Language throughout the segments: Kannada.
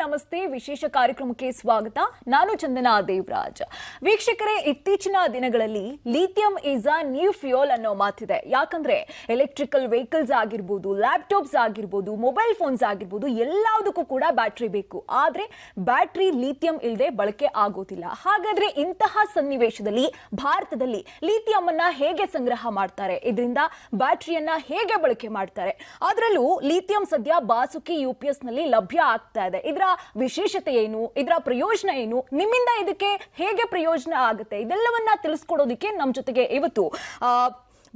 ನಮಸ್ತೆ ವಿಶೇಷ ಕಾರ್ಯಕ್ರಮಕ್ಕೆ ಸ್ವಾಗತ. ನಾನು ಚಂದನಾ ದೇವರಾಜ್. ವೀಕ್ಷಕರೇ, ಇತ್ತೀಚಿನ ದಿನಗಳಲ್ಲಿ lithium is a new fuel ಅನ್ನೋ ಮಾತಿದೆ. ಯಾಕಂದ್ರೆ ಎಲೆಕ್ಟ್ರಿಕಲ್ ವೆಹಿಕಲ್ಸ್ ಆಗಿರ್ಬೋದು, ಲ್ಯಾಪ್ಟಾಪ್ಸ್ ಆಗಿರ್ಬೋದು, ಮೊಬೈಲ್ ಫೋನ್ಸ್ ಆಗಿರ್ಬೋದು, ಎಲ್ಲದಕ್ಕೂ ಕೂಡ ಬ್ಯಾಟ್ರಿ ಬೇಕು. ಆದ್ರೆ ಬ್ಯಾಟ್ರಿ ಲಿಥಿಯಂ ಇಲ್ಲದೆ ಬಳಕೆ ಆಗೋದಿಲ್ಲ. ಹಾಗಾದ್ರೆ ಇಂತಹ ಸನ್ನಿವೇಶದಲ್ಲಿ ಭಾರತದಲ್ಲಿ ಲಿಥಿಯಂ ಅನ್ನ ಹೇಗೆ ಸಂಗ್ರಹ ಮಾಡ್ತಾರೆ, ಇದರಿಂದ ಬ್ಯಾಟ್ರಿಯನ್ನ ಹೇಗೆ ಬಳಕೆ ಮಾಡ್ತಾರೆ, ಅದರಲ್ಲೂ ಲಿಥಿಯಂ ಸದ್ಯ ಬಾಸುಕಿ ಯುಪಿಎಸ್ ನಲ್ಲಿ ಲಭ್ಯ ಆಗ್ತಾ ಇದೆ. ಇದರ ವಿಶೇಷತೆ ಏನು, ಇದರ ಪ್ರಯೋಜನ ಏನು, ನಿಮ್ಮಿಂದ ಇದಕ್ಕೆ ಹೇಗೆ ಪ್ರಯೋಜನ ಆಗುತ್ತೆ, ಇದೆಲ್ಲವನ್ನ ತಿಳಿಸ್ಕೊಡೋದಕ್ಕೆ ನಮ್ಮ ಜೊತೆಗೆ ಇವತ್ತು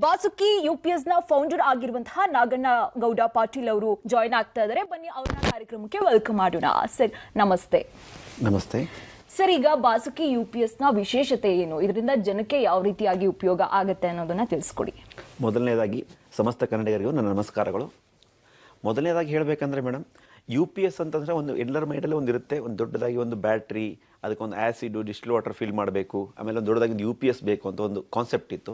ಬಾಸುಕಿ ಯುಪಿಎಸ್ ನ ಫೌಂಡರ್ ಆಗಿರುವಂತಹ ನಾಗಣ್ಣ ಗೌಡ ಪಾಟೀಲ್ ಅವರು ಜಾಯ್ನ್ ಆಗ್ತಾ ಇದ್ದಾರೆ. ಬನ್ನಿ ಅವ್ರನ್ನ ಕಾರ್ಯಕ್ರಮಕ್ಕೆ ವೆಲ್ಕಮ್ ಮಾಡೋಣ. ಸರ್ ನಮಸ್ತೆ. ನಮಸ್ತೆ ಸರ್, ಈಗ ಬಾಸುಕಿ ಯುಪಿಎಸ್ ನ ವಿಶೇಷತೆ ಏನು, ಇದರಿಂದ ಜನಕ್ಕೆ ಯಾವ ರೀತಿಯಾಗಿ ಉಪಯೋಗ ಆಗುತ್ತೆ ಅನ್ನೋದನ್ನ ತಿಳಿಸ್ಕೊಡಿ. ಮೊದಲನೇದಾಗಿ ಸಮಸ್ತ ಕನ್ನಡಿಗರಿಗೂ ನನ್ನ ನಮಸ್ಕಾರಗಳು. ಮೊದಲನೇದಾಗಿ ಹೇಳಬೇಕಂದ್ರೆ ಮೇಡಮ್, ಯು ಪಿ ಎಸ್ ಅಂತಂದರೆ ಒಂದು ಎಲ್ಲರ ಮೈಂಡಲ್ಲೇ ಒಂದು ಇರುತ್ತೆ. ಒಂದು ದೊಡ್ಡದಾಗಿ ಒಂದು ಬ್ಯಾಟ್ರಿ, ಅದಕ್ಕೊಂದು ಆ್ಯಸಿಡು ಡಿಸ್ಟಿಲ್ ವಾಟರ್ ಫಿಲ್ ಮಾಡಬೇಕು, ಆಮೇಲೆ ಒಂದು ದೊಡ್ಡದಾಗಿ ಒಂದು ಯು ಪಿ ಎಸ್ ಬೇಕು ಅಂತ ಒಂದು ಕಾನ್ಸೆಪ್ಟ್ ಇತ್ತು.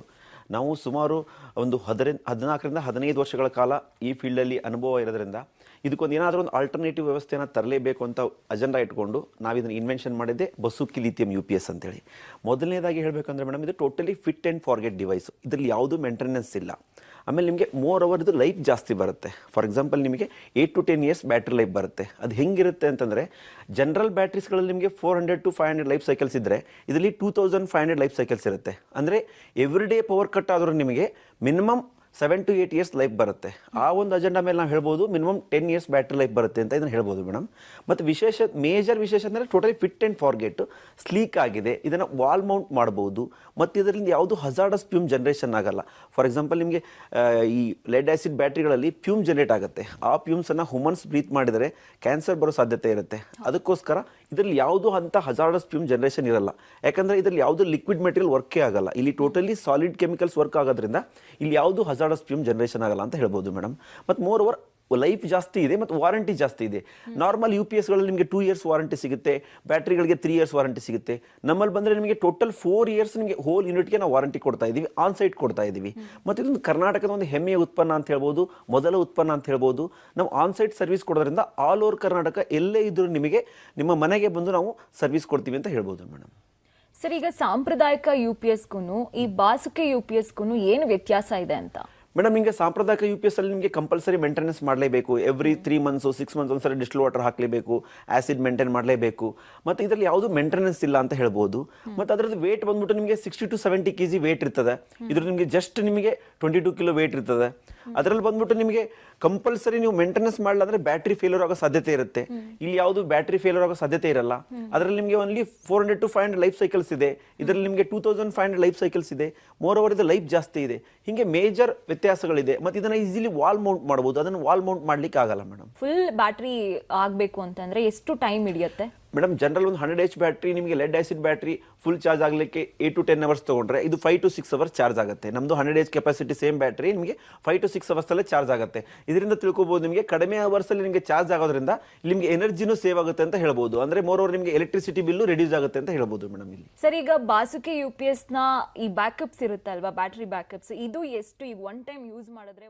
ನಾವು ಸುಮಾರು ಒಂದು 14ರಿಂದ 15 ವರ್ಷಗಳ ಕಾಲ ಈ ಫೀಲ್ಡಲ್ಲಿ ಅನುಭವ ಇರೋದ್ರಿಂದ ಇದಕ್ಕೊಂದು ಏನಾದರೂ ಒಂದು ಆಲ್ಟರ್ನೇಟಿವ್ ವ್ಯವಸ್ಥೆಯನ್ನು ತರಲೇಬೇಕು ಅಂತ ಅಜೆಂಡಾ ಇಟ್ಕೊಂಡು ನಾವು ಇದನ್ನು ಇನ್ವೆನ್ಷನ್ ಮಾಡಿದ್ದೆ ಬಾಸುಕಿ ಲಿಥಿಯಂ ಯು ಪಿ ಎಸ್ ಅಂತೇಳಿ. ಮೊದಲನೇದಾಗಿ ಹೇಳಬೇಕಂದ್ರೆ ಮೇಡಮ್, ಇದು totally fit and forget device. ಇದರಲ್ಲಿ ಯಾವುದೂ ಮೇಂಟೆನೆನ್ಸ್ ಇಲ್ಲ. ಆಮೇಲೆ ನಿಮಗೆ ಮೋರ್ ಓವರ್ ಇದು ಲೈಫ್ ಜಾಸ್ತಿ ಬರುತ್ತೆ. ಫಾರ್ ಎಕ್ಸಾಂಪಲ್, ನಿಮಗೆ 8 to 10 years ಬ್ಯಾಟ್ರಿ ಲೈಫ್ ಬರುತ್ತೆ. ಅದು ಹೆಂಗಿರುತ್ತೆ ಅಂತಂದರೆ, ಜನರಲ್ ಬ್ಯಾಟ್ರೀಸ್ಗಳಲ್ಲಿ ನಿಮಗೆ 400 to 500 ಲೈಫ್ ಸೈಕಲ್ಸ್ ಇದ್ದರೆ ಇದರಲ್ಲಿ 2500 ಲೈಫ್ ಸೈಕಲ್ಸ್ ಇರುತ್ತೆ. ಅಂದರೆ ಎವ್ರಿ ಡೇ ಪವರ್ ಕಟ್ ಆದರೂ ನಿಮಗೆ ಮಿನಿಮಮ್ 7 to 8 years ಲೈಫ್ ಬರುತ್ತೆ. ಆ ಒಂದು ಅಜೆಂಡಾ ಮೇಲೆ ನಾವು ಹೇಳ್ಬೋದು ಮಿನಿಮಮ್ 10 years ಬ್ಯಾಟ್ರಿ ಲೈಫ್ ಬರುತ್ತೆ ಅಂತ ಇದನ್ನು ಹೇಳ್ಬೋದು ಮೇಡಮ್. ಮತ್ತು ಮೇಜರ್ ವಿಶೇಷ ಅಂದರೆ totally fit and forget, sleek ಆಗಿದೆ. ಇದನ್ನು ವಾಲ್ ಮೌಂಟ್ ಮಾಡ್ಬೋದು. ಮತ್ತು ಇದರಿಂದ ಯಾವುದು ಹಜಾರ್ಡಸ್ ಫ್ಯೂಮ್ ಜನರೇಷನ್ ಆಗಲ್ಲ. ಫಾರ್ ಎಕ್ಸಾಂಪಲ್, ನಿಮಗೆ ಈ ಲೆಡ್ ಆ್ಯಸಿಡ್ ಬ್ಯಾಟ್ರಿಗಳಲ್ಲಿ ಫ್ಯೂಮ್ ಜನರೇಟ್ ಆಗುತ್ತೆ. ಆ ಫ್ಯೂಮ್ಸನ್ನು ಹ್ಯೂಮನ್ಸ್ ಬ್ರೀತ್ ಮಾಡಿದರೆ ಕ್ಯಾನ್ಸರ್ ಬರೋ ಸಾಧ್ಯತೆ ಇರುತ್ತೆ. ಅದಕ್ಕೋಸ್ಕರ ಇದರಲ್ಲಿ ಯಾವುದು ಅಂತ ಹಜಾರ್ಡಸ್ ಫ್ಯೂಮ್ ಜನರೇಷನ್ ಇರಲ್ಲ. ಯಾಕಂದರೆ ಇದರಲ್ಲಿ ಯಾವುದು ಲಿಕ್ವಿಡ್ ಮೆಟೀರಿಯಲ್ ವರ್ಕೇ ಆಗಲ್ಲ. ಇಲ್ಲಿ ಟೋಟಲಿ ಸಾಲಿಡ್ ಕೆಮಿಕಲ್ಸ್ ವರ್ಕ್ ಆಗೋದ್ರಿಂದ ಇಲ್ಲಿ ಯಾವುದು ಹಜಾರ್ಡಸ್ ಫ್ಯೂಮ್ ಜನರೇಷನ್ ಆಗಲ್ಲ ಅಂತ ಹೇಳ್ಬೋದು ಮೇಡಮ್. ಮತ್ತು ಮೋರ್ ಓವರ್ ಲೈಫ್ ಜಾಸ್ತಿ ಇದೆ ಮತ್ತು ವಾರಂಟಿ ಜಾಸ್ತಿ ಇದೆ. ನಾರ್ಮಲ್ ಯು ಪಿ ಎಸ್ಗಳಲ್ಲಿ ನಿಮಗೆ 2 years ವಾರಂಟಿ ಸಿಗುತ್ತೆ, ಬ್ಯಾಟ್ರಿಗಳಿಗೆ 3 years ವಾರಂಟಿ ಸಿಗುತ್ತೆ. ನಮ್ಮಲ್ಲಿ ಬಂದರೆ ನಿಮಗೆ ಟೋಟಲ್ 4 years ನಿಮಗೆ ಹೋಲ್ ಯೂನಿಟ್ಗೆ ನಾವು ವಾರಂಟಿ ಕೊಡ್ತಾ ಇದ್ದೀವಿ, ಆನ್ ಸೈಟ್ ಕೊಡ್ತಾ ಇದ್ದೀವಿ. ಮತ್ತು ಇದೊಂದು ಕರ್ನಾಟಕದ ಒಂದು ಹೆಮ್ಮೆಯ ಉತ್ಪನ್ನ ಅಂತ ಹೇಳ್ಬೋದು, ಮೊದಲ ಉತ್ಪನ್ನ ಅಂತ ಹೇಳ್ಬೋದು. ನಾವು ಆನ್ ಸೈಟ್ ಸರ್ವಿಸ್ ಕೊಡೋದ್ರಿಂದ ಆಲ್ ಓವರ್ ಕರ್ನಾಟಕ ಎಲ್ಲೇ ಇದ್ದರೂ ನಿಮಗೆ ನಿಮ್ಮ ಮನೆಗೆ ಬಂದು ನಾವು ಸರ್ವಿಸ್ ಕೊಡ್ತೀವಿ ಅಂತ ಹೇಳ್ಬೋದು ಮೇಡಮ್. ಸರ್, ಈಗ ಸಾಂಪ್ರದಾಯಿಕ ಯು ಪಿ ಎಸ್ಗೂ ಈ ಬಾಸುಕಿ ಯು ಪಿ ಎಸ್ಗೂ ಏನು ವ್ಯತ್ಯಾಸ ಇದೆ ಅಂತ? ಮೇಡಮ್, ನಿಮಗೆ ಸಾಂಪ್ರದಾಯಿಕ ಯು ಪಿ ಎಸ್ ಅಲ್ಲಿ ನಿಮಗೆ ಕಂಪಲ್ಸರಿ ಮೇಂಟೆನೆನ್ಸ್ ಮಾಡಲೇಬೇಕು. ಎವ್ರಿ 3 months 6 months ಒಂದ್ಸರಿ ಡಿಸ್ಟಿಲ್ ವಾಟರ್ ಹಾಕಲೇಬೇಕು, ಆ್ಯಸಿಡ್ ಮೇಂಟೈನ್ ಮಾಡಲೇಬೇಕು. ಮತ್ತು ಇದರಲ್ಲಿ ಯಾವುದು ಮೇಂಟೆನೆನ್ಸ್ ಇಲ್ಲ ಅಂತ ಹೇಳ್ಬೋದು. ಮತ್ತು ಅದರದ್ದು ವೇಟ್ ಬಂದ್ಬಿಟ್ಟು ನಿಮಗೆ 60 to 70 kg ವೇಟ್ ಇರ್ತದೆ. ಇದ್ರಲ್ಲಿ ನಿಮಗೆ ಜಸ್ಟ್ ನಿಮಗೆ 22 kg ವೇಟ್ ಇರ್ತದೆ. ಅದರಲ್ಲಿ ಬಂದ್ಬಿಟ್ಟು ನಿಮಗೆ ಕಂಪಲ್ಸರಿ ನೀವು ಮೇಂಟೆನೆನ್ಸ್ ಮಾಡಲ್ಲ ಅಂದರೆ ಬ್ಯಾಟ್ರಿ ಫೇಲ್ಯೂರ್ ಆಗೋ ಸಾಧ್ಯತೆ ಇರುತ್ತೆ. ಇಲ್ಲಿ ಯಾವುದು ಬ್ಯಾಟ್ರಿ ಫೇಲ್ಯೂರ್ ಆಗೋ ಸಾಧ್ಯತೆ ಇರಲ್ಲ. ಅದರಲ್ಲಿ ನಿಮಗೆ ಓನ್ಲಿ 400 to 500 ಲೈಫ್ ಸೈಕಲ್ಸ್ ಇದೆ. ಇದರಲ್ಲಿ ನಿಮಗೆ 2500 ಲೈಫ್ ಸೈಕಲ್ಸ್ ಇದೆ. ಮೋರ್ ಓವರ್ ಇದು ಲೈಫ್ ಜಾಸ್ತಿ ಇದೆ. ಹೀಗೆ ಮೇಜರ್ ವ್ಯತ್ಯಾಸಗಳಿದೆ. ಮತ್ತು ಇದನ್ನ ಈಸಿಲಿ ವಾಲ್ ಮೌಂಟ್ ಮಾಡಬಹುದು. ಅದನ್ನು ವಾಲ್ ಮೌಂಟ್ ಮಾಡ್ಲಿಕ್ಕೆ ಆಗಲ್ಲ ಮೇಡಮ್. ಫುಲ್ ಬ್ಯಾಟ್ರಿ ಆಗಬೇಕು ಅಂತಂದ್ರೆ ಎಷ್ಟು ಟೈಮ್ ಹಿಡಿಯುತ್ತೆ ಮೇಡಮ್? ಜನರಲ್ ಒಂದು 100 H ಬ್ಯಾಟ್ರಿ ನಿಮಗೆ lead acid battery full charge ಆಗಲಿಕ್ಕೆ 8 to 10 hours ತಗೊಂಡ್ರೆ ಇದು 5 to 6 hours ಚಾರ್ಜ್ ಆಗುತ್ತೆ. ನಮ್ಮದು 100 H ಕೆಪಾಸಿಟಿ ಸೇಮ್ ಬ್ಯಾಟ್ರಿ ನಿಮಗೆ 5 to 6 hours ಅಲ್ಲೇ ಚಾರ್ಜ್ ಆಗುತ್ತೆ. ಇದರಿಂದ ತಿಳ್ಕೊಬಹುದು ನಿಮಗೆ ಕಡಿಮೆ ಅವರ್ಸ್ ಅಲ್ಲಿ ನಿಮಗೆ ಚಾರ್ಜ್ ಆಗೋದ್ರಿಂದ ನಿಮಗೆ ಎನರ್ಜಿನೂ ಸೇವ್ ಆಗುತ್ತೆ ಅಂತ ಹೇಳ್ಬೋದು. ಅಂದ್ರೆ ಮೋರ್ ಓವರ್ ನಿಮಗೆ ಎಲೆಕ್ಟ್ರಿಸಿಟಿ ಬಿಲ್ಲು ರೆಡ್ಯೂಸ್ ಆಗುತ್ತೆ ಅಂತ ಹೇಳ್ಬೋದು ಮೇಡಮ್. ಇಲ್ಲಿ ಸರ್, ಈಗ ಬಾಸುಕಿ ಯು ಪಿ ಎಸ್ ನ ಈ ಬ್ಯಾಕಪ್ಸ್ ಇರುತ್ತೆ ಅಲ್ವಾ, ಬ್ಯಾಟ್ರಿ ಬ್ಯಾಕಪ್ಸ್, ಇದು ಎಷ್ಟು ಈಗ ಒನ್ ಟೈಮ್ ಯೂಸ್ ಮಾಡಿದ್ರೆ